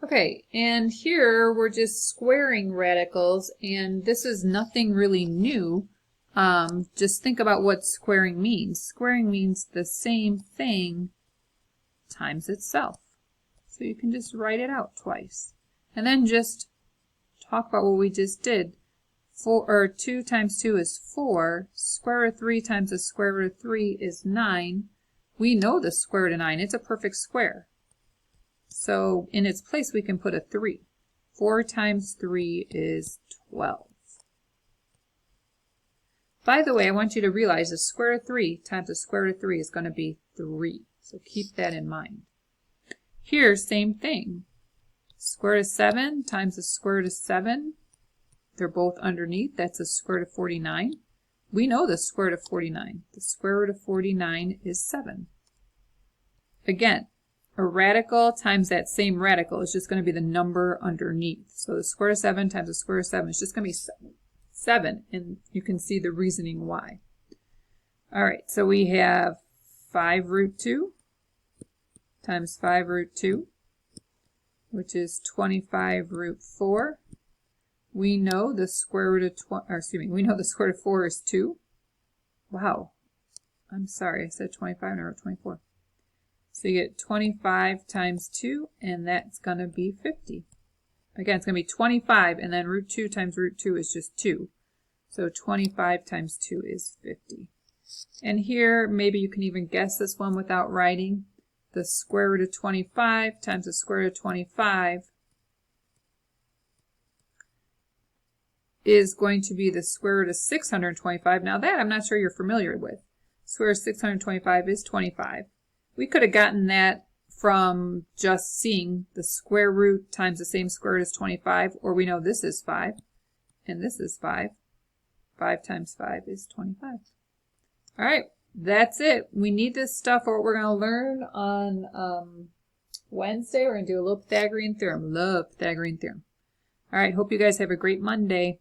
Okay, and here we're just squaring radicals, and this is nothing really new. Just think about what squaring means. Squaring means the same thing times itself. So you can just write it out twice. And then just talk about what we just did. 2 times 2 is 4. Square root of 3 times the square root of 3 is 9. We know the square root of 9. It's a perfect square. So in its place we can put a 3. 4 times 3 is 12. By the way, I want you to realize the square root of 3 times the square root of 3 is going to be 3. So keep that in mind. Here, same thing. Square root of 7 times the square root of 7. They're both underneath. That's the square root of 49. We know the square root of 49. The square root of 49 is 7. Again, a radical times that same radical is just going to be the number underneath. So the square root of 7 times the square root of 7 is just going to be 7. And you can see the reasoning why. All right, so we have 5 root 2 times 5 root 2, which is 25 root 4. We know the square root of we know the square root of 4 is 2. Wow. I'm sorry, I said 25 and I wrote 24. So you get 25 times 2, and that's going to be 50. Again, it's going to be 25, and then root 2 times root 2 is just 2. So 25 times 2 is 50. And here, maybe you can even guess this one without writing. The square root of 25 times the square root of 25 is going to be the square root of 625. Now that I'm not sure you're familiar with. Square root of 625 is 25. We could have gotten that from just seeing the square root times the same square root as 25, or we know this is 5, and this is 5. 5 times 5 is 25. All right, that's it. We need this stuff for what we're going to learn on Wednesday. We're going to do a little Pythagorean theorem. Love Pythagorean theorem. All right, hope you guys have a great Monday.